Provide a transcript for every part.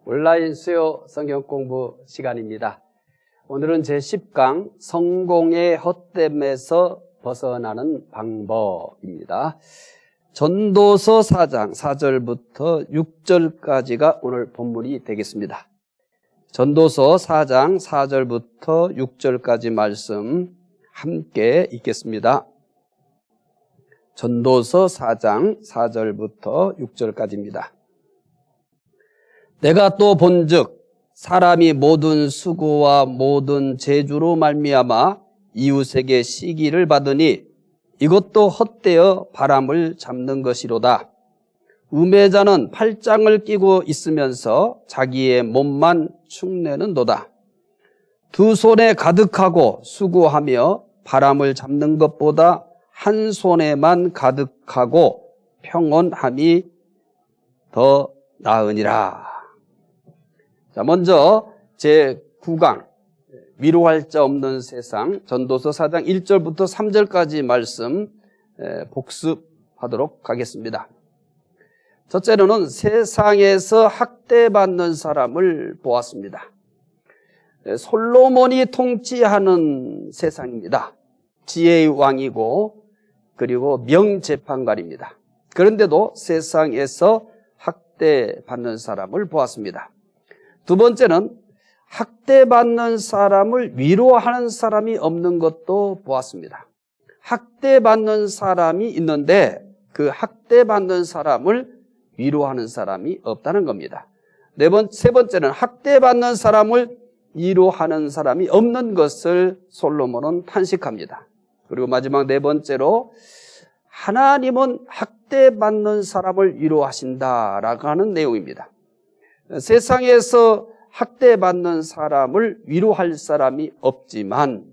온라인 수요 성경 공부 시간입니다. 오늘은 제10강 성공의 헛됨에서 벗어나는 방법입니다. 전도서 4장 4절부터 6절까지가 오늘 본문이 되겠습니다. 전도서 4장 4절부터 6절까지 말씀 함께 읽겠습니다. 전도서 4장 4절부터 6절까지입니다. 내가 또 본즉 사람이 모든 수고와 모든 재주로 말미암아 이웃에게 시기를 받으니 이것도 헛되어 바람을 잡는 것이로다. 우매자는 팔짱을 끼고 있으면서 자기의 몸만 축내는도다. 두 손에 가득하고 수고하며 바람을 잡는 것보다 한 손에만 가득하고 평온함이 더 나으니라. 자, 먼저 제9강 위로할 자 없는 세상 전도서 4장 1절부터 3절까지 말씀 복습하도록 하겠습니다. 첫째로는 세상에서 학대받는 사람을 보았습니다. 솔로몬이 통치하는 세상입니다. 지혜의 왕이고 그리고 명재판관입니다. 그런데도 세상에서 학대받는 사람을 보았습니다. 두 번째는 학대받는 사람을 위로하는 사람이 없는 것도 보았습니다. 학대받는 사람이 있는데 그 학대받는 사람을 위로하는 사람이 없다는 겁니다. 세 번째는 학대받는 사람을 위로하는 사람이 없는 것을 솔로몬은 탄식합니다. 그리고 마지막 네 번째로 하나님은 학대받는 사람을 위로하신다라고 하는 내용입니다. 세상에서 학대받는 사람을 위로할 사람이 없지만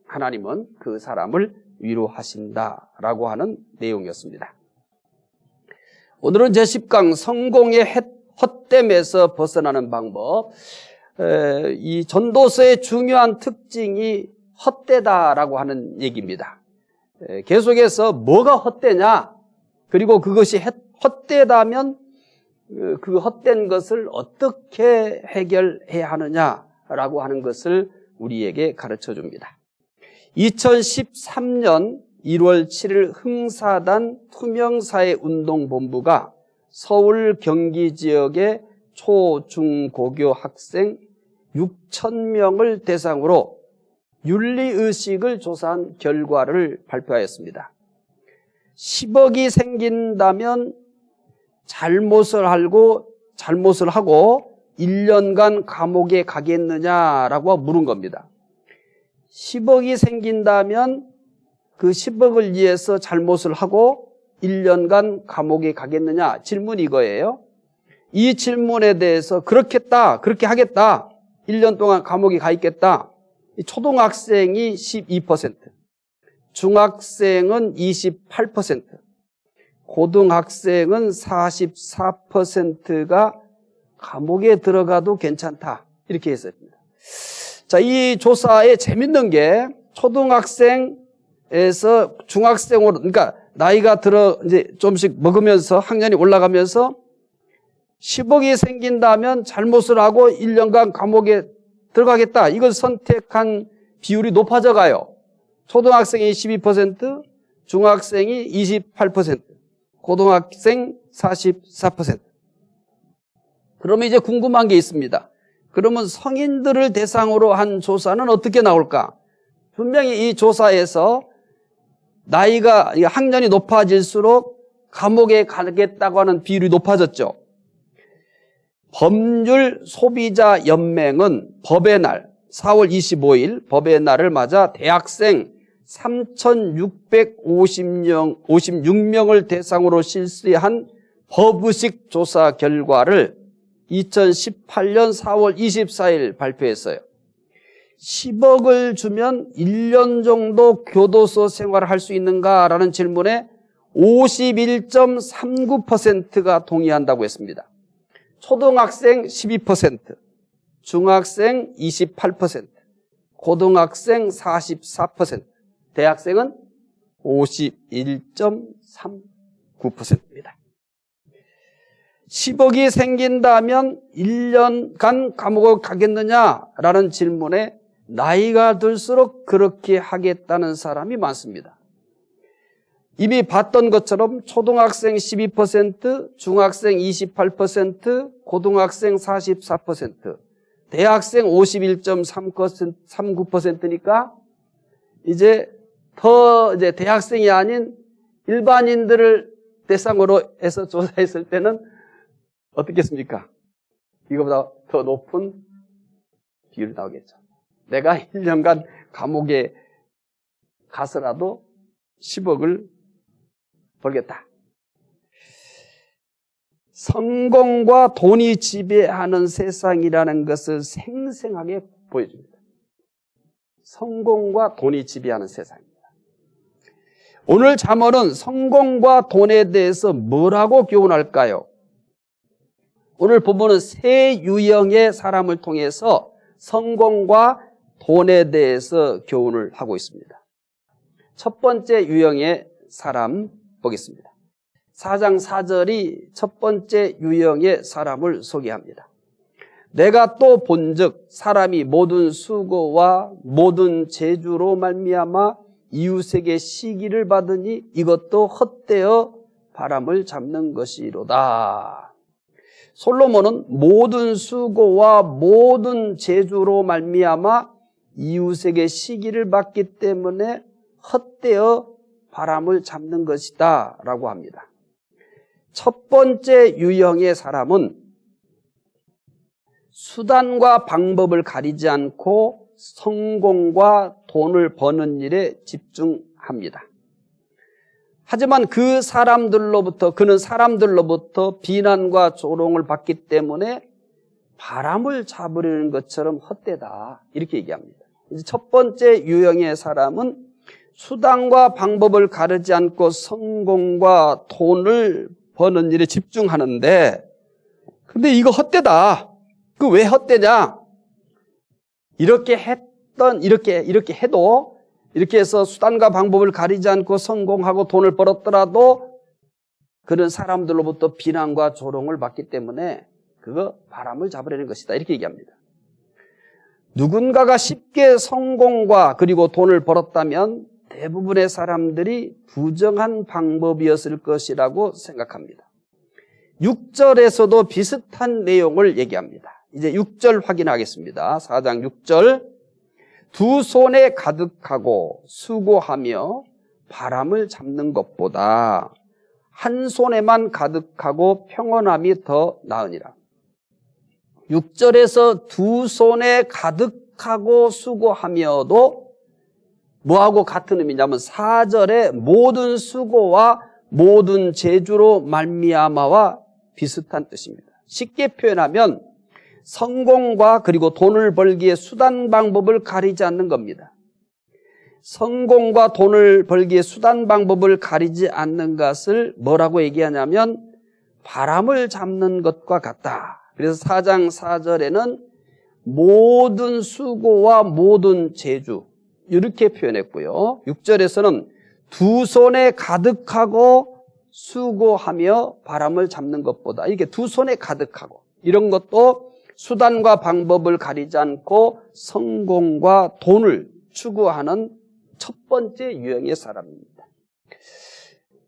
하나님은 그 사람을 위로하신다라고 하는 내용이었습니다. 오늘은 제10강 성공의 헛됨에서 벗어나는 방법. 이 전도서의 중요한 특징이 헛되다라고 하는 얘기입니다. 계속해서 뭐가 헛되냐, 그리고 그것이 헛되다면 그 헛된 것을 어떻게 해결해야 하느냐라고 하는 것을 우리에게 가르쳐 줍니다. 2013년 1월 7일 흥사단 투명사회운동본부가 서울 경기 지역의 초, 중, 고교 학생 6,000명을 대상으로 윤리의식을 조사한 결과를 발표하였습니다. 10억이 생긴다면 잘못을 하고 1년간 감옥에 가겠느냐라고 물은 겁니다. 10억이 생긴다면 그 10억을 위해서 잘못을 하고 1년간 감옥에 가겠느냐 질문이 이거예요. 이 질문에 대해서 그렇겠다, 그렇게 하겠다, 1년 동안 감옥에 가 있겠다. 초등학생이 12%, 중학생은 28%, 고등학생은 44%가 감옥에 들어가도 괜찮다, 이렇게 했습니다. 자, 이 조사에 재밌는 게 초등학생에서 중학생으로, 그러니까 나이가 들어 이제 좀씩 먹으면서 학년이 올라가면서 10억이 생긴다면 잘못을 하고 1년간 감옥에 들어가겠다, 이걸 선택한 비율이 높아져 가요. 초등학생이 12%, 중학생이 28%, 고등학생 44%. 그러면 이제 궁금한 게 있습니다. 그러면 성인들을 대상으로 한 조사는 어떻게 나올까? 분명히 이 조사에서 나이가, 학년이 높아질수록 감옥에 가겠다고 하는 비율이 높아졌죠. 법률 소비자 연맹은 법의 날 4월 25일 법의 날을 맞아 대학생 3,656명을 대상으로 실시한 법의식 조사 결과를 2018년 4월 24일 발표했어요. 10억을 주면 1년 정도 교도소 생활을 할 수 있는가라는 질문에 51.39%가 동의한다고 했습니다. 초등학생 12%, 중학생 28%, 고등학생 44%, 대학생은 51.39%입니다. 10억이 생긴다면 1년간 감옥을 가겠느냐라는 질문에 나이가 들수록 그렇게 하겠다는 사람이 많습니다. 이미 봤던 것처럼 초등학생 12%, 중학생 28%, 고등학생 44%, 대학생 51.39%니까 이제 대학생이 아닌 일반인들을 대상으로 해서 조사했을 때는 어떻겠습니까? 이거보다 더 높은 비율이 나오겠죠. 내가 1년간 감옥에 가서라도 10억을 벌겠다. 성공과 돈이 지배하는 세상이라는 것을 생생하게 보여줍니다. 성공과 돈이 지배하는 세상입니다. 오늘 잠언은 성공과 돈에 대해서 뭐라고 교훈할까요? 오늘 본문은 세 유형의 사람을 통해서 성공과 돈에 대해서 교훈을 하고 있습니다. 첫 번째 유형의 사람 보겠습니다. 4장 4절이 첫 번째 유형의 사람을 소개합니다. 내가 또 본즉 사람이 모든 수고와 모든 재주로 말미암아 이웃에게 시기를 받으니 이것도 헛되어 바람을 잡는 것이로다. 솔로몬은 모든 수고와 모든 재주로 말미암아 이웃에게 시기를 받기 때문에 헛되어 바람을 잡는 것이다 라고 합니다. 첫 번째 유형의 사람은 수단과 방법을 가리지 않고 성공과 돈을 버는 일에 집중합니다. 하지만 그는 사람들로부터 비난과 조롱을 받기 때문에 바람을 잡으려는 것처럼 헛되다 이렇게 얘기합니다. 이제 첫 번째 유형의 사람은 수단과 방법을 가르지 않고 성공과 돈을 버는 일에 집중하는데, 근데 이거 헛되다. 그 왜 헛되냐? 이렇게 해도 이렇게 해서 수단과 방법을 가리지 않고 성공하고 돈을 벌었더라도 그런 사람들로부터 비난과 조롱을 받기 때문에 그거 바람을 잡으려는 것이다 이렇게 얘기합니다. 누군가가 쉽게 성공과 그리고 돈을 벌었다면 대부분의 사람들이 부정한 방법이었을 것이라고 생각합니다. 6절에서도 비슷한 내용을 얘기합니다. 이제 6절 확인하겠습니다. 4장 6절. 두 손에 가득하고 수고하며 바람을 잡는 것보다 한 손에만 가득하고 평온함이 더 나으니라. 6절에서 두 손에 가득하고 수고하며도 뭐하고 같은 의미냐면 4절에 모든 수고와 모든 재주로 말미암아와 비슷한 뜻입니다. 쉽게 표현하면 성공과 그리고 돈을 벌기의 수단 방법을 가리지 않는 겁니다. 성공과 돈을 벌기의 수단 방법을 가리지 않는 것을 뭐라고 얘기하냐면 바람을 잡는 것과 같다. 그래서 4장 4절에는 모든 수고와 모든 재주 이렇게 표현했고요. 6절에서는 두 손에 가득하고 수고하며 바람을 잡는 것보다 이렇게 두 손에 가득하고 이런 것도 수단과 방법을 가리지 않고 성공과 돈을 추구하는 첫 번째 유형의 사람입니다.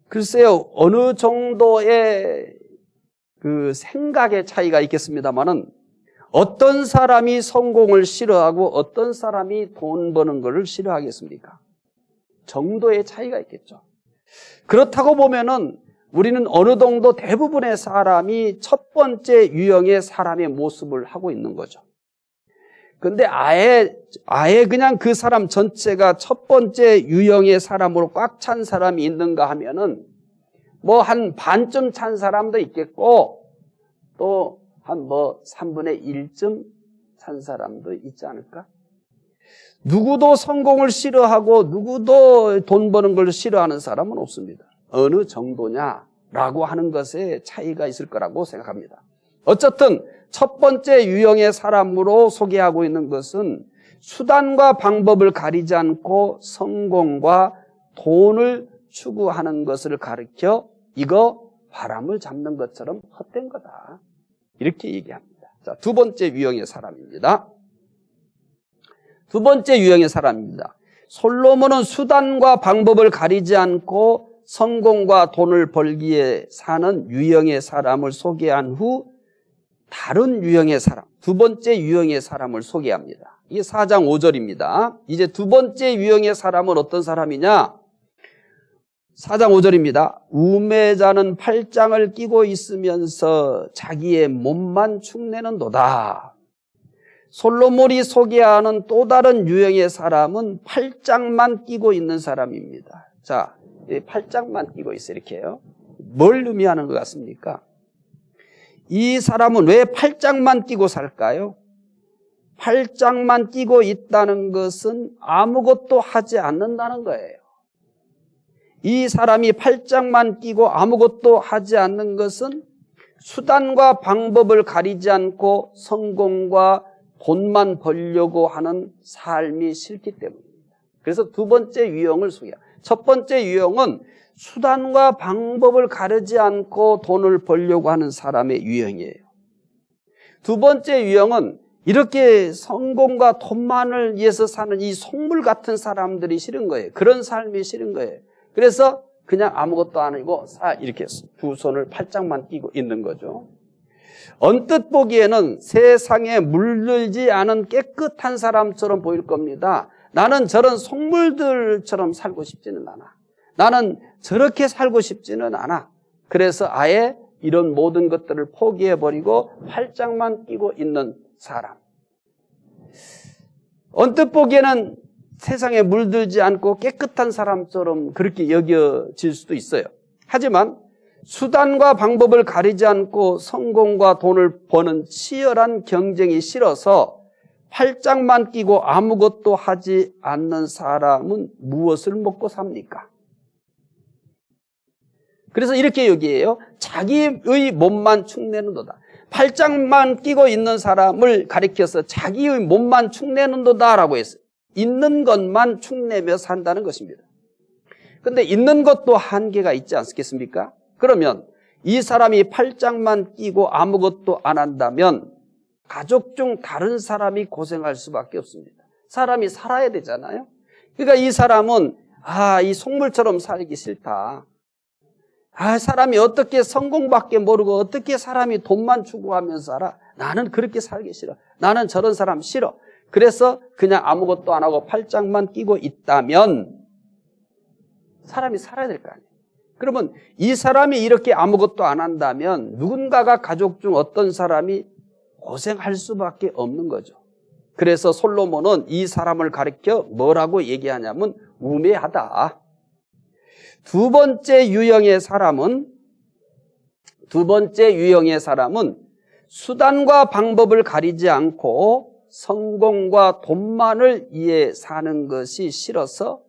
글쎄요, 어느 정도의 그 생각의 차이가 있겠습니다만은 어떤 사람이 성공을 싫어하고 어떤 사람이 돈 버는 것을 싫어하겠습니까? 정도의 차이가 있겠죠. 그렇다고 보면은 우리는 어느 정도 대부분의 사람이 첫 번째 유형의 사람의 모습을 하고 있는 거죠. 근데 아예 그냥 그 사람 전체가 첫 번째 유형의 사람으로 꽉 찬 사람이 있는가 하면은 뭐 한 반쯤 찬 사람도 있겠고 또 한 3분의 1쯤 찬 사람도 있지 않을까? 누구도 성공을 싫어하고 누구도 돈 버는 걸 싫어하는 사람은 없습니다. 어느 정도냐라고 하는 것에 차이가 있을 거라고 생각합니다. 어쨌든 첫 번째 유형의 사람으로 소개하고 있는 것은 수단과 방법을 가리지 않고 성공과 돈을 추구하는 것을 가리켜 이거 바람을 잡는 것처럼 헛된 거다. 이렇게 얘기합니다. 자, 두 번째 유형의 사람입니다. 두 번째 유형의 사람입니다. 솔로몬은 수단과 방법을 가리지 않고 성공과 돈을 벌기에 사는 유형의 사람을 소개한 후 다른 유형의 사람, 두 번째 유형의 사람을 소개합니다. 이게 4장 5절입니다. 이제 두 번째 유형의 사람은 어떤 사람이냐? 4장 5절입니다. 우매자는 팔짱을 끼고 있으면서 자기의 몸만 축내는도다. 솔로몬이 소개하는 또 다른 유형의 사람은 팔짱만 끼고 있는 사람입니다. 자, 팔짱만 끼고 있어요. 이렇게요. 뭘 의미하는 것 같습니까? 이 사람은 왜 팔짱만 끼고 살까요? 팔짱만 끼고 있다는 것은 아무것도 하지 않는다는 거예요. 이 사람이 팔짱만 끼고 아무것도 하지 않는 것은 수단과 방법을 가리지 않고 성공과 돈만 벌려고 하는 삶이 싫기 때문입니다. 그래서 두 번째 유형을 소개합니다. 첫 번째 유형은 수단과 방법을 가리지 않고 돈을 벌려고 하는 사람의 유형이에요. 두 번째 유형은 이렇게 성공과 돈만을 위해서 사는 이 속물 같은 사람들이 싫은 거예요. 그런 삶이 싫은 거예요. 그래서 그냥 아무것도 안 하고 이렇게 두 손을 팔짱만 끼고 있는 거죠. 언뜻 보기에는 세상에 물들지 않은 깨끗한 사람처럼 보일 겁니다. 나는 저런 속물들처럼 살고 싶지는 않아. 나는 저렇게 살고 싶지는 않아. 그래서 아예 이런 모든 것들을 포기해버리고 팔짱만 끼고 있는 사람. 언뜻 보기에는 세상에 물들지 않고 깨끗한 사람처럼 그렇게 여겨질 수도 있어요. 하지만 수단과 방법을 가리지 않고 성공과 돈을 버는 치열한 경쟁이 싫어서 팔짱만 끼고 아무것도 하지 않는 사람은 무엇을 먹고 삽니까? 그래서 이렇게 여기에요. 자기의 몸만 축내는도다. 팔짱만 끼고 있는 사람을 가리켜서 자기의 몸만 축내는도다라고 했어요. 있는 것만 축내며 산다는 것입니다. 그런데 있는 것도 한계가 있지 않겠습니까? 그러면 이 사람이 팔짱만 끼고 아무것도 안 한다면 가족 중 다른 사람이 고생할 수밖에 없습니다. 사람이 살아야 되잖아요. 그러니까 이 사람은 이 속물처럼 살기 싫다. 사람이 어떻게 성공밖에 모르고 어떻게 사람이 돈만 추구하면서 살아? 나는 그렇게 살기 싫어. 나는 저런 사람 싫어. 그래서 그냥 아무것도 안 하고 팔짱만 끼고 있다면 사람이 살아야 될 거 아니에요. 그러면 이 사람이 이렇게 아무것도 안 한다면 누군가가 가족 중 어떤 사람이 고생할 수밖에 없는 거죠. 그래서 솔로몬은 이 사람을 가리켜 뭐라고 얘기하냐면 우매하다. 두 번째 유형의 사람은 수단과 방법을 가리지 않고 성공과 돈만을 위해 사는 것이 싫어서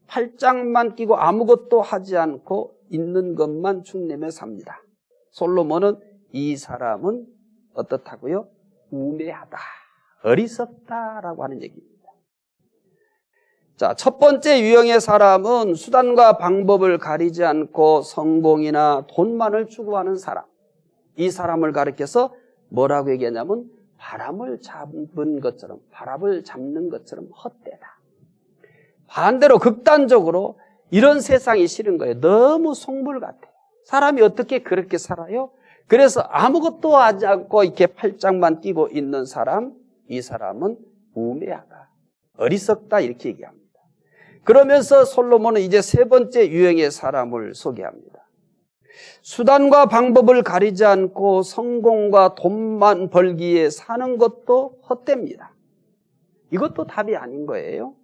팔짱만 끼고 아무것도 하지 않고 있는 것만 축내며 삽니다. 솔로몬은 이 사람은 어떻다고요? 우매하다, 어리석다라고 하는 얘기입니다. 자, 첫 번째 유형의 사람은 수단과 방법을 가리지 않고 성공이나 돈만을 추구하는 사람. 이 사람을 가리켜서 뭐라고 얘기하냐면 바람을 잡는 것처럼 헛되다. 반대로 극단적으로 이런 세상이 싫은 거예요. 너무 속물 같아요. 사람이 어떻게 그렇게 살아요? 그래서 아무것도 하지 않고 이렇게 팔짱만 끼고 있는 사람, 이 사람은 우매하다, 어리석다 이렇게 얘기합니다. 그러면서 솔로몬은 이제 세 번째 유형의 사람을 소개합니다. 수단과 방법을 가리지 않고 성공과 돈만 벌기에 사는 것도 헛됩니다. 이것도 답이 아닌 거예요.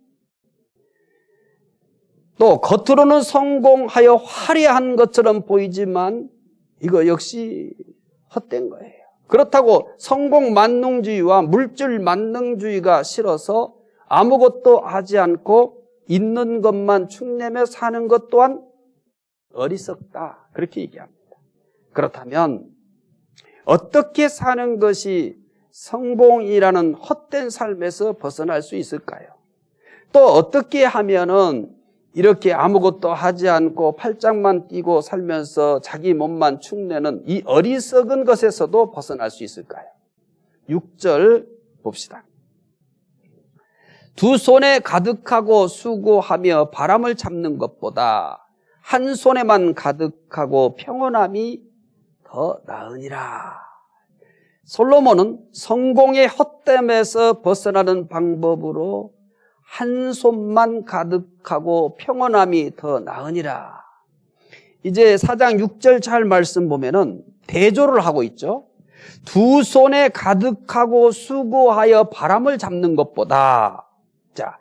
또 겉으로는 성공하여 화려한 것처럼 보이지만 이거 역시 헛된 거예요. 그렇다고 성공 만능주의와 물질 만능주의가 싫어서 아무것도 하지 않고 있는 것만 축내며 사는 것 또한 어리석다. 그렇게 얘기합니다. 그렇다면 어떻게 사는 것이 성공이라는 헛된 삶에서 벗어날 수 있을까요? 또 어떻게 하면은 이렇게 아무것도 하지 않고 팔짱만 끼고 살면서 자기 몸만 축내는 이 어리석은 것에서도 벗어날 수 있을까요? 6절 봅시다. 두 손에 가득하고 수고하며 바람을 잡는 것보다 한 손에만 가득하고 평온함이 더 나으니라. 솔로몬은 성공의 헛됨에서 벗어나는 방법으로 한 손만 가득하고 평온함이 더 나으니라. 이제 4장 6절 잘 말씀 보면은 대조를 하고 있죠. 두 손에 가득하고 수고하여 바람을 잡는 것보다, 자,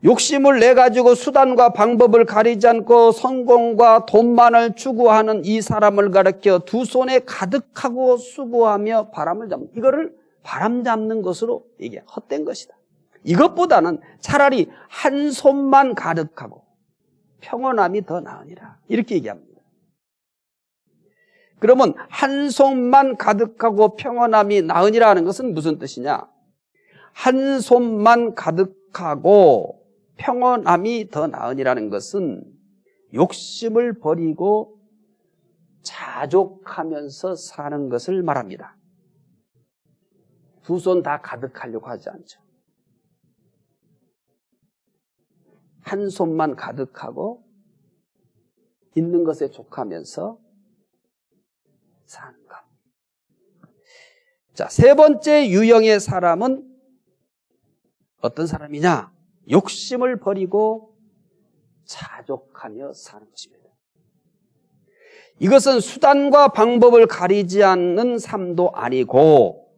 욕심을 내가지고 수단과 방법을 가리지 않고 성공과 돈만을 추구하는 이 사람을 가리켜 두 손에 가득하고 수고하며 바람을 잡는, 이거를 바람 잡는 것으로 이게 헛된 것이다. 이것보다는 차라리 한 손만 가득하고 평온함이 더 나으니라. 이렇게 얘기합니다. 그러면 한 손만 가득하고 평온함이 나으니라는 것은 무슨 뜻이냐? 한 손만 가득하고 평온함이 더 나으니라는 것은 욕심을 버리고 자족하면서 사는 것을 말합니다. 두 손 다 가득하려고 하지 않죠. 한 손만 가득하고 있는 것에 족하면서 사는 것. 자, 세 번째 유형의 사람은 어떤 사람이냐? 욕심을 버리고 자족하며 사는 것입니다. 이것은 수단과 방법을 가리지 않는 삶도 아니고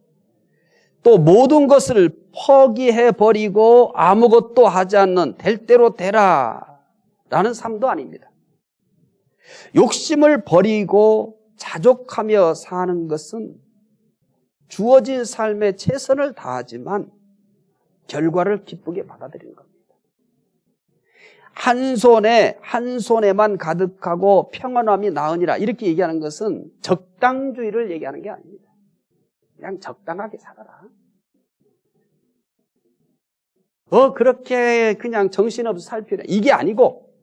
또 모든 것을 포기해버리고 아무것도 하지 않는 될 대로 되라 라는 삶도 아닙니다. 욕심을 버리고 자족하며 사는 것은 주어진 삶에 최선을 다하지만 결과를 기쁘게 받아들이는 겁니다. 한 손에만 가득하고 평안함이 나으니라 이렇게 얘기하는 것은 적당주의를 얘기하는 게 아닙니다. 그냥 적당하게 살아라. 그렇게 그냥 정신없이 살 필요 이게 아니고,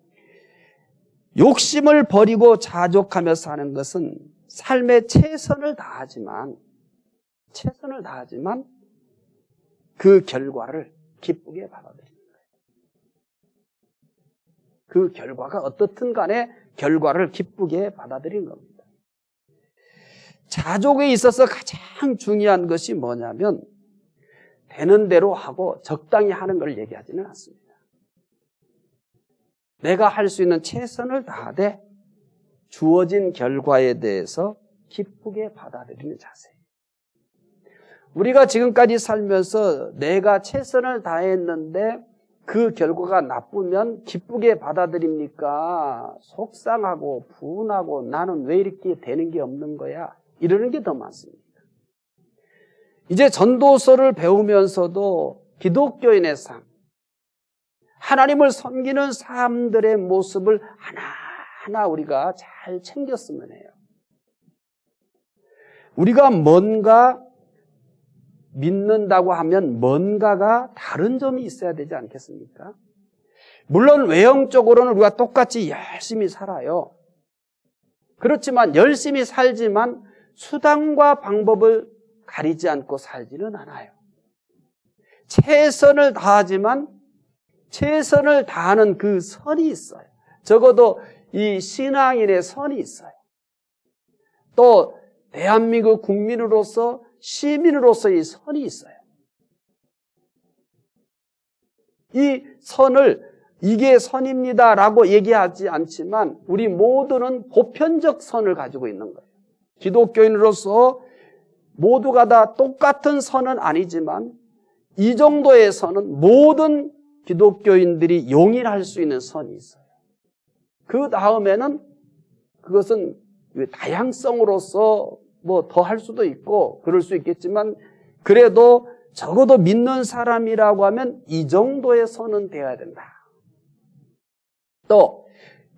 욕심을 버리고 자족하며 사는 것은 삶의 최선을 다하지만 그 결과를 기쁘게 받아들이는 거예요. 그 결과가 어떻든 간에 결과를 기쁘게 받아들이는 겁니다. 자족에 있어서 가장 중요한 것이 뭐냐면 되는 대로 하고 적당히 하는 걸 얘기하지는 않습니다. 내가 할 수 있는 최선을 다하되 주어진 결과에 대해서 기쁘게 받아들이는 자세. 우리가 지금까지 살면서 내가 최선을 다했는데 그 결과가 나쁘면 기쁘게 받아들입니까? 속상하고 분하고 나는 왜 이렇게 되는 게 없는 거야? 이러는 게 더 많습니다. 이제 전도서를 배우면서도 기독교인의 삶, 하나님을 섬기는 사람들의 모습을 하나하나 우리가 잘 챙겼으면 해요. 우리가 뭔가 믿는다고 하면 뭔가가 다른 점이 있어야 되지 않겠습니까? 물론 외형적으로는 우리가 똑같이 열심히 살아요. 그렇지만 열심히 살지만 수단과 방법을 가리지 않고 살지는 않아요. 최선을 다하지만 최선을 다하는 그 선이 있어요. 적어도 이 신앙인의 선이 있어요. 또 대한민국 국민으로서 시민으로서의 선이 있어요. 이 선을 이게 선입니다라고 얘기하지 않지만 우리 모두는 보편적 선을 가지고 있는 거예요. 기독교인으로서 모두가 다 똑같은 선은 아니지만 이 정도의 선은 모든 기독교인들이 용인할 수 있는 선이 있어요. 그 다음에는 그것은 다양성으로서 뭐 더 할 수도 있고 그럴 수 있겠지만 그래도 적어도 믿는 사람이라고 하면 이 정도의 선은 되어야 된다. 또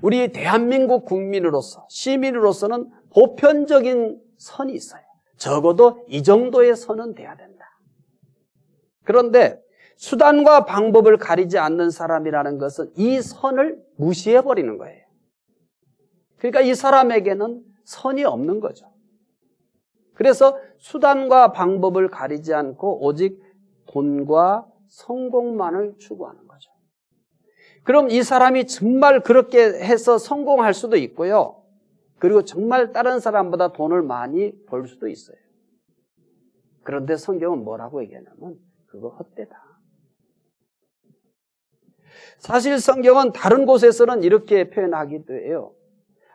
우리 대한민국 국민으로서 시민으로서는 보편적인 선이 있어요. 적어도 이 정도의 선은 돼야 된다. 그런데 수단과 방법을 가리지 않는 사람이라는 것은 이 선을 무시해버리는 거예요. 그러니까 이 사람에게는 선이 없는 거죠. 그래서 수단과 방법을 가리지 않고 오직 돈과 성공만을 추구하는 거죠. 그럼 이 사람이 정말 그렇게 해서 성공할 수도 있고요. 그리고 정말 다른 사람보다 돈을 많이 벌 수도 있어요. 그런데 성경은 뭐라고 얘기하냐면 그거 헛되다. 사실 성경은 다른 곳에서는 이렇게 표현하기도 해요.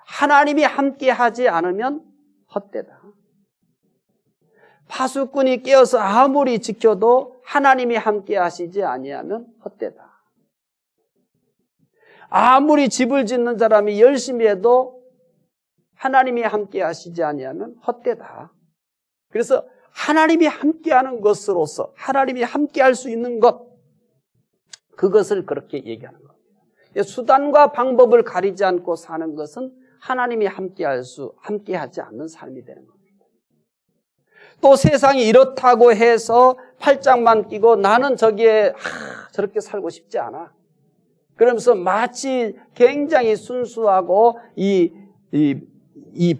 하나님이 함께 하지 않으면 헛되다. 파수꾼이 깨어서 아무리 지켜도 하나님이 함께 하시지 아니하면 헛되다. 아무리 집을 짓는 사람이 열심히 해도 하나님이 함께 하시지 아니하면 헛되다. 그래서 하나님이 함께하는 것으로서 하나님이 함께할 수 있는 것, 그것을 그렇게 얘기하는 겁니다. 수단과 방법을 가리지 않고 사는 것은 하나님이 함께하지 않는 삶이 되는 겁니다. 또 세상이 이렇다고 해서 팔짱만 끼고 나는 저기에 저렇게 살고 싶지 않아. 그러면서 마치 굉장히 순수하고 이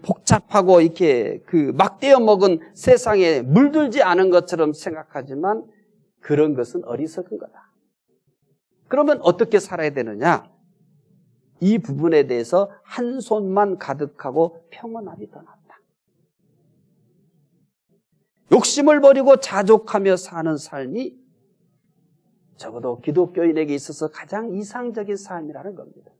복잡하고 이렇게 그 막대어 먹은 세상에 물들지 않은 것처럼 생각하지만 그런 것은 어리석은 거다. 그러면 어떻게 살아야 되느냐? 이 부분에 대해서 한 손만 가득하고 평온함이 더 낫다. 욕심을 버리고 자족하며 사는 삶이 적어도 기독교인에게 있어서 가장 이상적인 삶이라는 겁니다.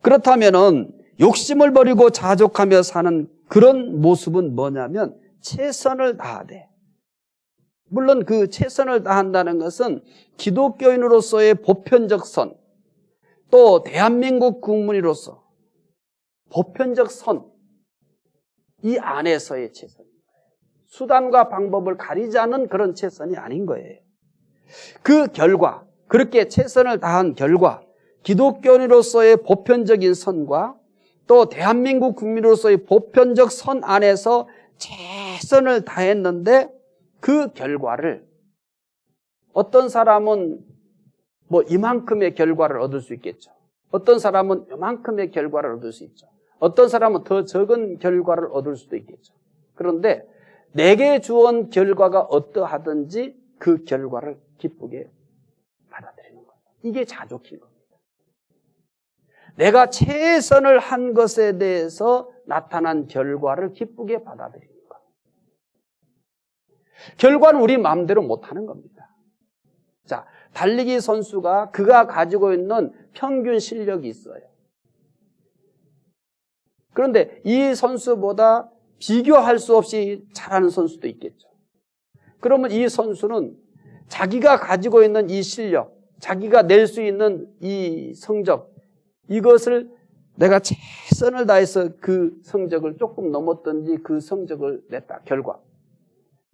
그렇다면은 욕심을 버리고 자족하며 사는 그런 모습은 뭐냐면 최선을 다하되, 물론 그 최선을 다한다는 것은 기독교인으로서의 보편적 선, 또 대한민국 국민으로서 보편적 선, 이 안에서의 최선입니다. 수단과 방법을 가리지 않는 그런 최선이 아닌 거예요. 그 결과, 그렇게 최선을 다한 결과, 기독교인으로서의 보편적인 선과 또 대한민국 국민으로서의 보편적 선 안에서 최선을 다했는데 그 결과를 어떤 사람은 뭐 이만큼의 결과를 얻을 수 있겠죠. 어떤 사람은 이만큼의 결과를 얻을 수 있죠. 어떤 사람은 더 적은 결과를 얻을 수도 있겠죠. 그런데 내게 주온 결과가 어떠하든지 그 결과를 기쁘게 받아들이는 거예요. 이게 자족인 겁니다. 내가 최선을 한 것에 대해서 나타난 결과를 기쁘게 받아들이는 거예요. 결과는 우리 마음대로 못하는 겁니다. 자, 달리기 선수가 그가 가지고 있는 평균 실력이 있어요. 그런데 이 선수보다 비교할 수 없이 잘하는 선수도 있겠죠. 그러면 이 선수는 자기가 가지고 있는 이 실력, 자기가 낼 수 있는 이 성적, 이것을 내가 최선을 다해서 그 성적을 조금 넘었든지 그 성적을 냈다, 결과.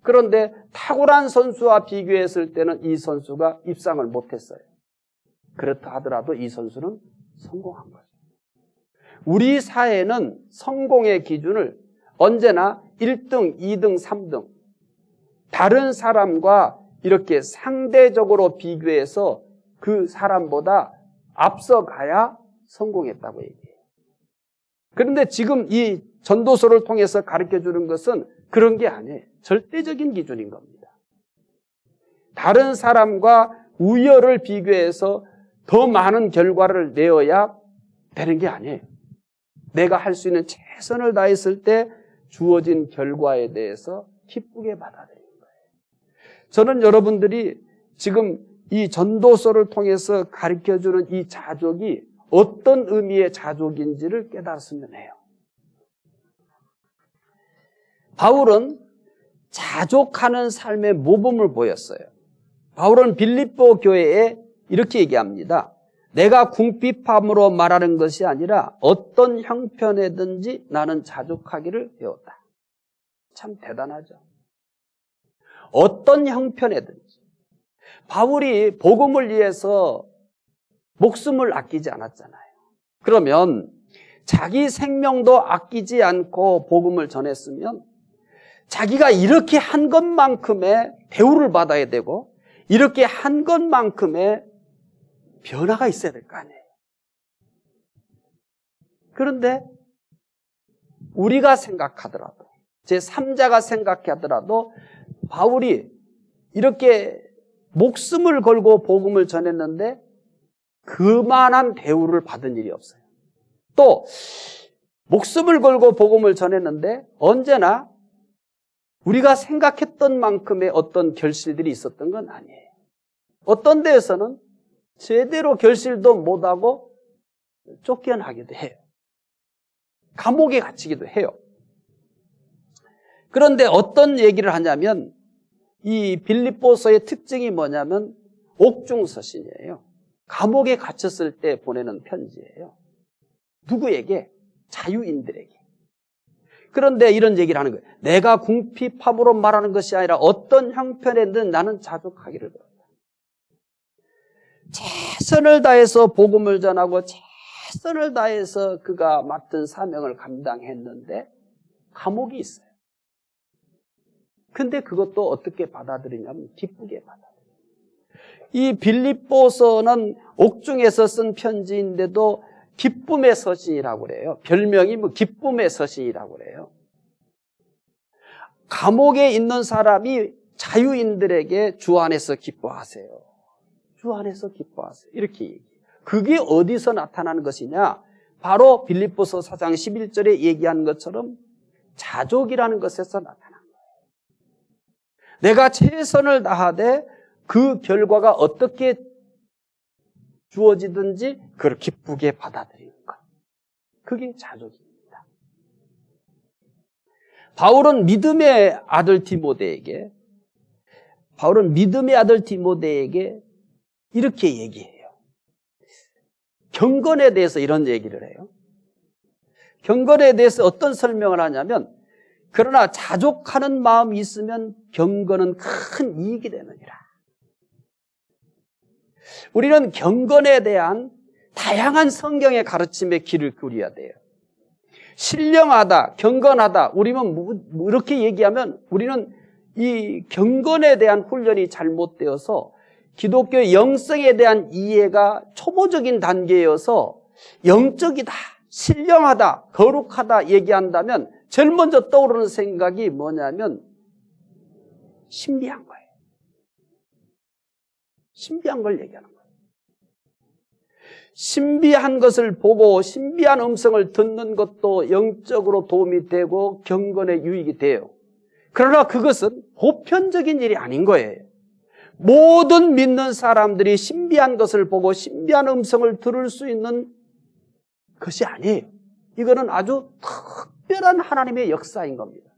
그런데 탁월한 선수와 비교했을 때는 이 선수가 입상을 못했어요. 그렇다 하더라도 이 선수는 성공한 거죠. 우리 사회는 성공의 기준을 언제나 1등, 2등, 3등 다른 사람과 이렇게 상대적으로 비교해서 그 사람보다 앞서가야 성공했다고 얘기해요. 그런데 지금 이 전도서를 통해서 가르쳐주는 것은 그런 게 아니에요. 절대적인 기준인 겁니다. 다른 사람과 우열을 비교해서 더 많은 결과를 내어야 되는 게 아니에요. 내가 할 수 있는 최선을 다했을 때 주어진 결과에 대해서 기쁘게 받아들이는 거예요. 저는 여러분들이 지금 이 전도서를 통해서 가르쳐주는 이 자족이 어떤 의미의 자족인지를 깨달았으면 해요. 바울은 자족하는 삶의 모범을 보였어요. 바울은 빌립보 교회에 이렇게 얘기합니다. 내가 궁핍함으로 말하는 것이 아니라 어떤 형편에든지 나는 자족하기를 배웠다. 참 대단하죠. 어떤 형편에든지. 바울이 복음을 위해서 목숨을 아끼지 않았잖아요. 그러면 자기 생명도 아끼지 않고 복음을 전했으면 자기가 이렇게 한 것만큼의 대우를 받아야 되고 이렇게 한 것만큼의 변화가 있어야 될 거 아니에요. 그런데 우리가 생각하더라도, 제3자가 생각하더라도 바울이 이렇게 목숨을 걸고 복음을 전했는데 그만한 대우를 받은 일이 없어요. 또 목숨을 걸고 복음을 전했는데 언제나 우리가 생각했던 만큼의 어떤 결실들이 있었던 건 아니에요. 어떤 데에서는 제대로 결실도 못하고 쫓겨나기도 해요. 감옥에 갇히기도 해요. 그런데 어떤 얘기를 하냐면 이 빌립보서의 특징이 뭐냐면 옥중서신이에요. 감옥에 갇혔을 때 보내는 편지예요. 누구에게? 자유인들에게. 그런데 이런 얘기를 하는 거예요. 내가 궁핍함으로 말하는 것이 아니라 어떤 형편에든 나는 자족하기를 바란다. 최선을 다해서 복음을 전하고 최선을 다해서 그가 맡은 사명을 감당했는데 감옥이 있어요. 근데 그것도 어떻게 받아들이냐면 기쁘게 받아들여요. 이 빌립보서는 옥중에서 쓴 편지인데도 기쁨의 서신이라고 그래요. 별명이 기쁨의 서신이라고 그래요. 감옥에 있는 사람이 자유인들에게 주 안에서 기뻐하세요. 주 안에서 기뻐하세요. 이렇게 얘기해요. 그게 어디서 나타나는 것이냐? 바로 빌립보서 4장 11절에 얘기한 것처럼 자족이라는 것에서 나타난 거예요. 내가 최선을 다하되 그 결과가 어떻게 주어지든지 그걸 기쁘게 받아들이는 것. 그게 자족입니다. 바울은 믿음의 아들 디모데에게 이렇게 얘기해요. 경건에 대해서 이런 얘기를 해요. 경건에 대해서 어떤 설명을 하냐면 그러나 자족하는 마음이 있으면 경건은 큰 이익이 되느니라. 우리는 경건에 대한 다양한 성경의 가르침의 길을 그려야 돼요. 신령하다, 경건하다, 우리는 이렇게 얘기하면 우리는 이 경건에 대한 훈련이 잘못되어서 기독교의 영성에 대한 이해가 초보적인 단계여서 영적이다, 신령하다, 거룩하다 얘기한다면 제일 먼저 떠오르는 생각이 뭐냐면 신비한 거예요. 신비한 걸 얘기하는 거예요. 신비한 것을 보고 신비한 음성을 듣는 것도 영적으로 도움이 되고 경건에 유익이 돼요. 그러나 그것은 보편적인 일이 아닌 거예요. 모든 믿는 사람들이 신비한 것을 보고 신비한 음성을 들을 수 있는 것이 아니에요. 이거는 아주 특별한 하나님의 역사인 겁니다.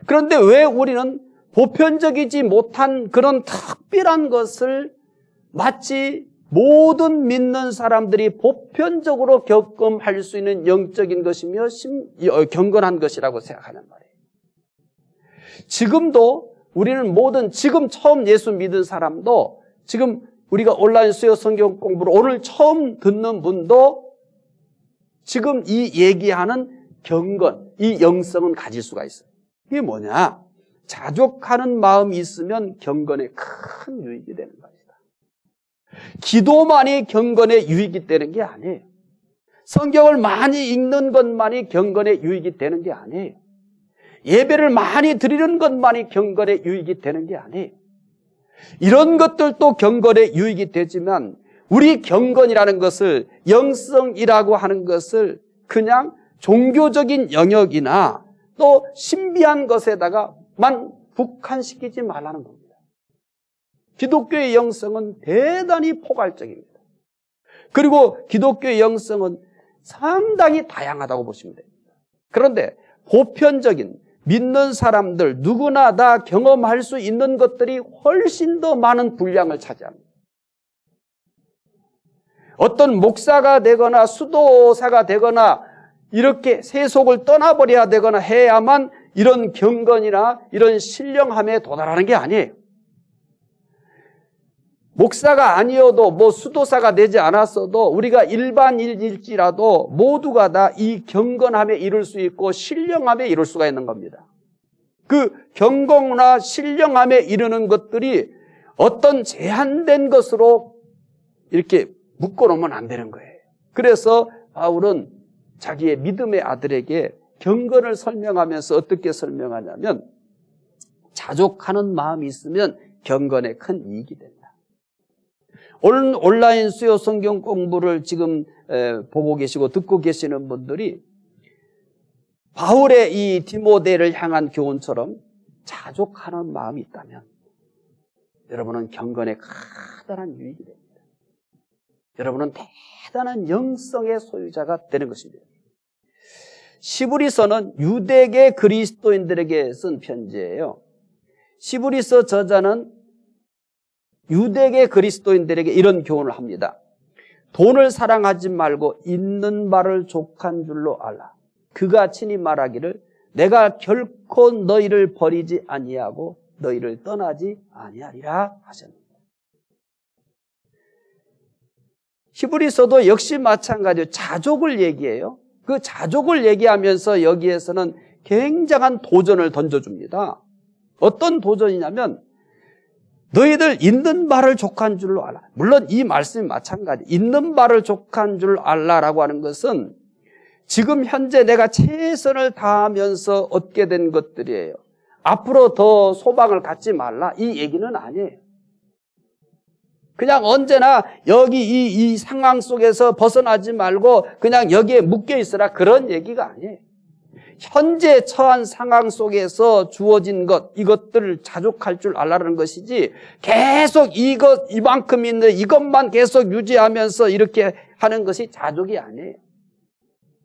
그런데 왜 우리는 보편적이지 못한 그런 특별한 것을 마치 모든 믿는 사람들이 보편적으로 경험할 수 있는 영적인 것이며 경건한 것이라고 생각하는 말이에요. 지금도 우리는 지금 처음 예수 믿은 사람도 지금 우리가 온라인 수요 성경 공부를 오늘 처음 듣는 분도 지금 이 얘기하는 경건, 이 영성은 가질 수가 있어요. 이게 뭐냐? 자족하는 마음이 있으면 경건에 큰 유익이 되는 것이다. 기도만이 경건에 유익이 되는 게 아니에요. 성경을 많이 읽는 것만이 경건에 유익이 되는 게 아니에요. 예배를 많이 드리는 것만이 경건에 유익이 되는 게 아니에요. 이런 것들도 경건에 유익이 되지만 우리 경건이라는 것을, 영성이라고 하는 것을 그냥 종교적인 영역이나 또 신비한 것에다가만 국한시키지 말라는 겁니다. 기독교의 영성은 대단히 포괄적입니다. 그리고 기독교의 영성은 상당히 다양하다고 보시면 됩니다. 그런데 보편적인 믿는 사람들 누구나 다 경험할 수 있는 것들이 훨씬 더 많은 분량을 차지합니다. 어떤 목사가 되거나 수도사가 되거나 이렇게 세속을 떠나버려야 되거나 해야만 이런 경건이나 이런 신령함에 도달하는 게 아니에요. 목사가 아니어도 수도사가 되지 않았어도 우리가 일반인일지라도 모두가 다 이 경건함에 이룰 수 있고 신령함에 이룰 수가 있는 겁니다. 그 경건이나 신령함에 이르는 것들이 어떤 제한된 것으로 이렇게 묶어놓으면 안 되는 거예요. 그래서 바울은 자기의 믿음의 아들에게 경건을 설명하면서 어떻게 설명하냐면 자족하는 마음이 있으면 경건에 큰 이익이 된다. 온라인 수요 성경 공부를 지금 보고 계시고 듣고 계시는 분들이 바울의 이 디모데를 향한 교훈처럼 자족하는 마음이 있다면 여러분은 경건에 커다란 유익이 됩니다. 여러분은 대단한 영성의 소유자가 되는 것입니다. 시브리서는 유대계 그리스도인들에게 쓴 편지예요. 시브리서 저자는 유대계 그리스도인들에게 이런 교훈을 합니다. 돈을 사랑하지 말고 있는 바를 족한 줄로 알라. 그가 친히 말하기를 내가 결코 너희를 버리지 아니하고 너희를 떠나지 아니하리라 하셨습니다. 히브리서도 역시 마찬가지로 자족을 얘기해요. 그 자족을 얘기하면서 여기에서는 굉장한 도전을 던져줍니다. 어떤 도전이냐면 너희들 있는 바를 족한 줄로 알라. 물론 이 말씀이 마찬가지. 있는 바를 족한 줄 알라라고 하는 것은 지금 현재 내가 최선을 다하면서 얻게 된 것들이에요. 앞으로 더 소망을 갖지 말라. 이 얘기는 아니에요. 그냥 언제나 여기 이 상황 속에서 벗어나지 말고 그냥 여기에 묶여 있으라. 그런 얘기가 아니에요. 현재 처한 상황 속에서 주어진 것, 이것들을 자족할 줄 알라는 것이지 계속 이만큼 있는 이것만 계속 유지하면서 이렇게 하는 것이 자족이 아니에요.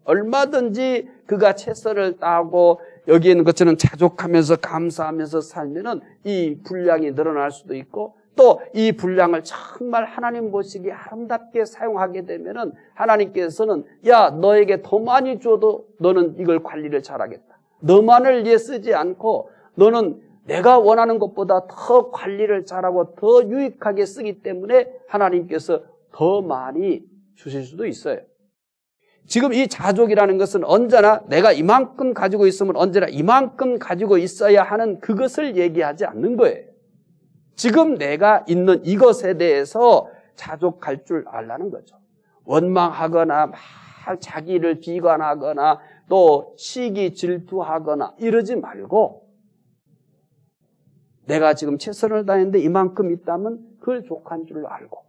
얼마든지 그가 최선을 다하고 여기 있는 것처럼 자족하면서 감사하면서 살면은 이 분량이 늘어날 수도 있고 또 이 분량을 정말 하나님 보시기에 아름답게 사용하게 되면은 하나님께서는 야 너에게 더 많이 줘도 너는 이걸 관리를 잘하겠다. 너만을 위해 쓰지 않고 너는 내가 원하는 것보다 더 관리를 잘하고 더 유익하게 쓰기 때문에 하나님께서 더 많이 주실 수도 있어요. 지금 이 자족이라는 것은 언제나 내가 이만큼 가지고 있으면 언제나 이만큼 가지고 있어야 하는 그것을 얘기하지 않는 거예요. 지금 내가 있는 이것에 대해서 자족할 줄 알라는 거죠. 원망하거나 막 자기를 비관하거나 또 시기 질투하거나 이러지 말고 내가 지금 최선을 다했는데 이만큼 있다면 그걸 족한 줄 알고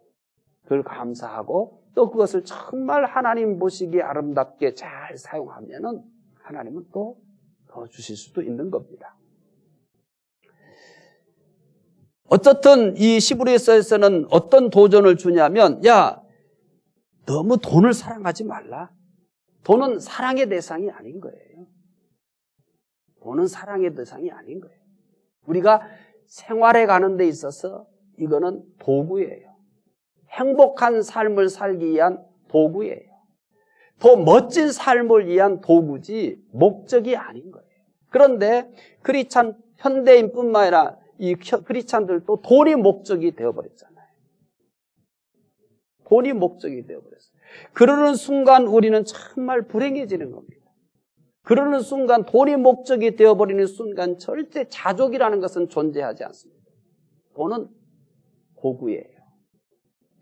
그걸 감사하고 또 그것을 정말 하나님 보시기에 아름답게 잘 사용하면은 하나님은 또 더 주실 수도 있는 겁니다. 어쨌든 이 시브리서에서는 어떤 도전을 주냐면 야 너무 돈을 사랑하지 말라. 돈은 사랑의 대상이 아닌 거예요. 돈은 사랑의 대상이 아닌 거예요. 우리가 생활에 가는 데 있어서 이거는 도구예요. 행복한 삶을 살기 위한 도구예요. 더 멋진 삶을 위한 도구지 목적이 아닌 거예요. 그런데 크리스찬 현대인뿐만 아니라 이 크리스찬들도 돈이 목적이 되어버렸잖아요. 돈이 목적이 되어버렸어요. 그러는 순간 우리는 정말 불행해지는 겁니다. 그러는 순간 돈이 목적이 되어버리는 순간 절대 자족이라는 것은 존재하지 않습니다. 돈은 도구예요.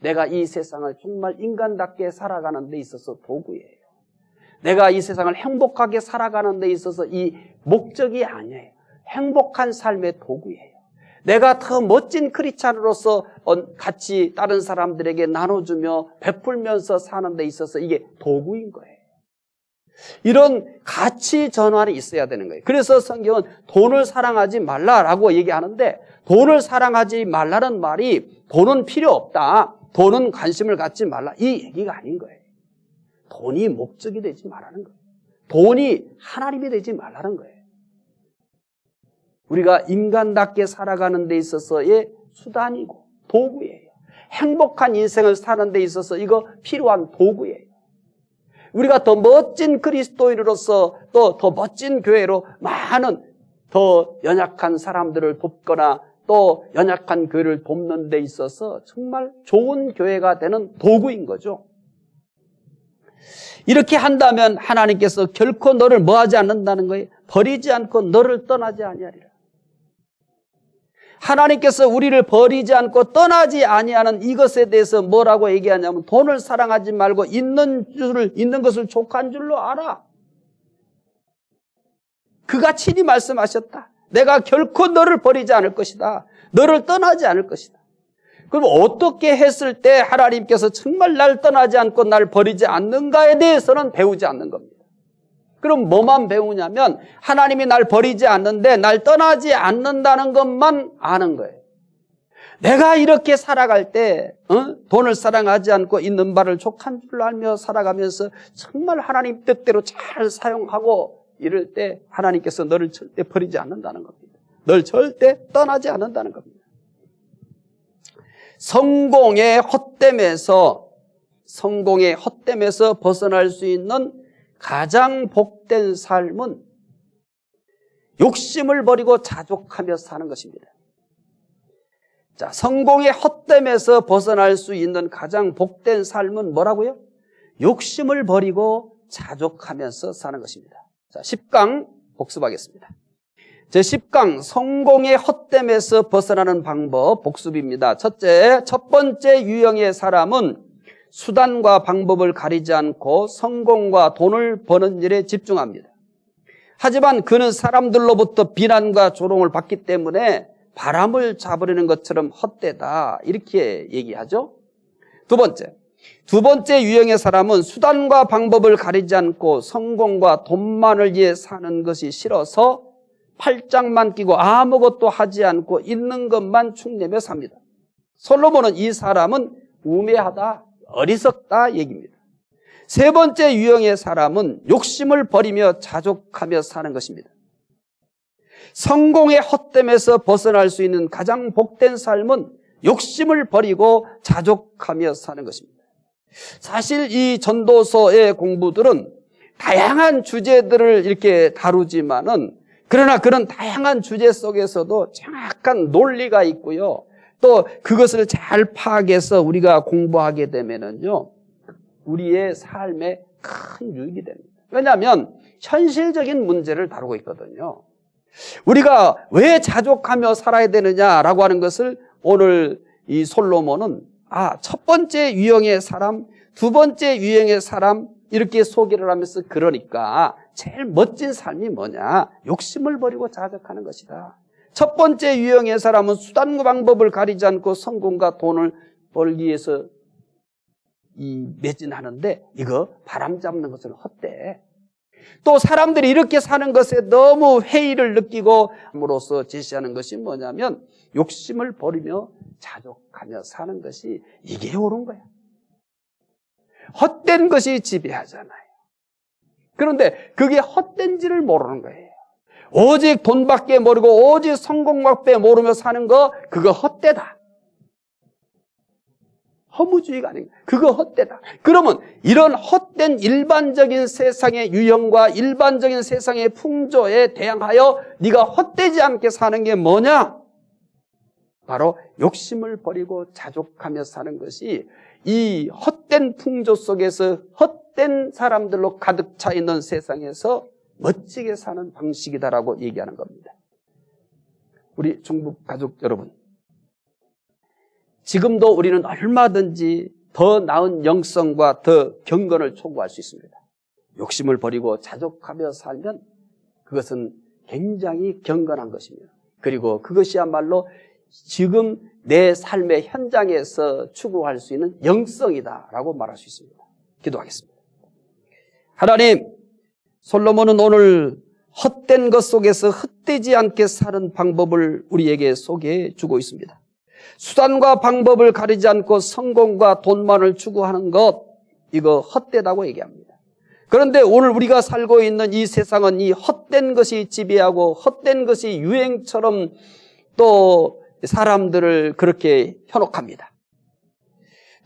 내가 이 세상을 정말 인간답게 살아가는 데 있어서 도구예요. 내가 이 세상을 행복하게 살아가는 데 있어서 이 목적이 아니에요. 행복한 삶의 도구예요. 내가 더 멋진 크리스찬으로서 같이 다른 사람들에게 나눠주며 베풀면서 사는 데 있어서 이게 도구인 거예요. 이런 가치 전환이 있어야 되는 거예요. 그래서 성경은 돈을 사랑하지 말라라고 얘기하는데 돈을 사랑하지 말라는 말이 돈은 필요 없다. 돈은 관심을 갖지 말라. 이 얘기가 아닌 거예요. 돈이 목적이 되지 말라는 거예요. 돈이 하나님이 되지 말라는 거예요. 우리가 인간답게 살아가는 데 있어서의 수단이고 도구예요. 행복한 인생을 사는 데 있어서 이거 필요한 도구예요. 우리가 더 멋진 그리스도인으로서 또 더 멋진 교회로 많은 더 연약한 사람들을 돕거나 또 연약한 교회를 돕는 데 있어서 정말 좋은 교회가 되는 도구인 거죠. 이렇게 한다면 하나님께서 결코 너를 뭐하지 않는다는 거예요. 버리지 않고 너를 떠나지 아니하리라. 하나님께서 우리를 버리지 않고 떠나지 아니하는 이것에 대해서 뭐라고 얘기하냐면 돈을 사랑하지 말고 있는 것을 족한 줄로 알아. 그가 친히 말씀하셨다. 내가 결코 너를 버리지 않을 것이다. 너를 떠나지 않을 것이다. 그럼 어떻게 했을 때 하나님께서 정말 날 떠나지 않고 날 버리지 않는가에 대해서는 배우지 않는 겁니다. 그럼 뭐만 배우냐면 하나님이 날 버리지 않는데 날 떠나지 않는다는 것만 아는 거예요. 내가 이렇게 살아갈 때 돈을 사랑하지 않고 있는 바를 족한 줄 알며 살아가면서 정말 하나님 뜻대로 잘 사용하고 이럴 때 하나님께서 너를 절대 버리지 않는다는 겁니다. 널 절대 떠나지 않는다는 겁니다. 성공의 헛됨에서 벗어날 수 있는 가장 복된 삶은 욕심을 버리고 자족하며 사는 것입니다. 자, 성공의 헛됨에서 벗어날 수 있는 가장 복된 삶은 뭐라고요? 욕심을 버리고 자족하면서 사는 것입니다. 자, 10강 복습하겠습니다. 제10강 성공의 헛됨에서 벗어나는 방법 복습입니다. 첫 번째 유형의 사람은 수단과 방법을 가리지 않고 성공과 돈을 버는 일에 집중합니다. 하지만 그는 사람들로부터 비난과 조롱을 받기 때문에 바람을 잡으려는 것처럼 헛되다 이렇게 얘기하죠. 두 번째 유형의 사람은 수단과 방법을 가리지 않고 성공과 돈만을 위해 사는 것이 싫어서 팔짱만 끼고 아무것도 하지 않고 있는 것만 축내며 삽니다. 솔로몬은 이 사람은 우매하다, 어리석다 얘기입니다. 세 번째 유형의 사람은 욕심을 버리며 자족하며 사는 것입니다. 성공의 헛됨에서 벗어날 수 있는 가장 복된 삶은 욕심을 버리고 자족하며 사는 것입니다. 사실 이 전도서의 공부들은 다양한 주제들을 이렇게 다루지만은 그러나 그런 다양한 주제 속에서도 정확한 논리가 있고요. 또 그것을 잘 파악해서 우리가 공부하게 되면은요, 우리의 삶에 큰 유익이 됩니다. 왜냐하면 현실적인 문제를 다루고 있거든요. 우리가 왜 자족하며 살아야 되느냐라고 하는 것을 오늘 이 솔로몬은 첫 번째 유형의 사람, 두 번째 유형의 사람 이렇게 소개를 하면서 그러니까 제일 멋진 삶이 뭐냐? 욕심을 버리고 자족하는 것이다. 첫 번째 유형의 사람은 수단과 방법을 가리지 않고 성공과 돈을 벌기 위해서 매진하는데 이거 바람 잡는 것은 헛돼. 또 사람들이 이렇게 사는 것에 너무 회의를 느끼고 함으로써 제시하는 것이 뭐냐면 욕심을 버리며 자족하며 사는 것이 이게 옳은 거야. 헛된 것이 지배하잖아요. 그런데 그게 헛된지를 모르는 거예요. 오직 돈밖에 모르고 오직 성공밖에 모르며 사는 거 그거 헛되다. 허무주의가 아닌가. 그거 헛되다. 그러면 이런 헛된 일반적인 세상의 유형과 일반적인 세상의 풍조에 대항하여 네가 헛되지 않게 사는 게 뭐냐? 바로 욕심을 버리고 자족하며 사는 것이 이 헛된 풍조 속에서 헛된 사람들로 가득 차 있는 세상에서 멋지게 사는 방식이다라고 얘기하는 겁니다. 우리 중국 가족 여러분, 지금도 우리는 얼마든지 더 나은 영성과 더 경건을 촉구할 수 있습니다. 욕심을 버리고 자족하며 살면 그것은 굉장히 경건한 것입니다. 그리고 그것이야말로 지금 내 삶의 현장에서 추구할 수 있는 영성이다라고 말할 수 있습니다. 기도하겠습니다. 하나님, 솔로몬은 오늘 헛된 것 속에서 헛되지 않게 사는 방법을 우리에게 소개해 주고 있습니다. 수단과 방법을 가리지 않고 성공과 돈만을 추구하는 것, 이거 헛되다고 얘기합니다. 그런데 오늘 우리가 살고 있는 이 세상은 이 헛된 것이 지배하고 헛된 것이 유행처럼 또 사람들을 그렇게 현혹합니다.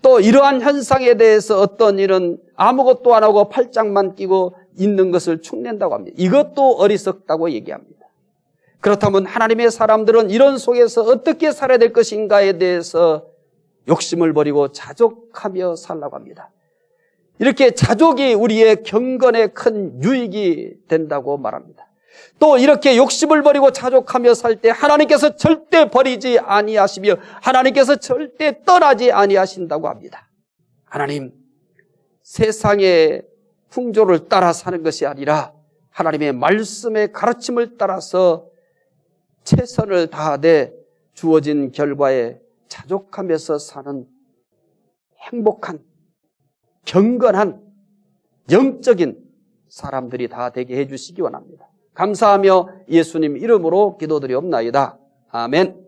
또 이러한 현상에 대해서 어떤 일은 아무것도 안 하고 팔짱만 끼고 있는 것을 축낸다고 합니다. 이것도 어리석다고 얘기합니다. 그렇다면 하나님의 사람들은 이런 속에서 어떻게 살아야 될 것인가에 대해서 욕심을 버리고 자족하며 살라고 합니다. 이렇게 자족이 우리의 경건에 큰 유익이 된다고 말합니다. 또 이렇게 욕심을 버리고 자족하며 살 때 하나님께서 절대 버리지 아니하시며 하나님께서 절대 떠나지 아니하신다고 합니다. 하나님, 세상의 풍조를 따라 사는 것이 아니라 하나님의 말씀의 가르침을 따라서 최선을 다하되 주어진 결과에 자족하면서 사는 행복한, 경건한, 영적인 사람들이 다 되게 해주시기 원합니다. 감사하며 예수님 이름으로 기도드리옵나이다. 아멘.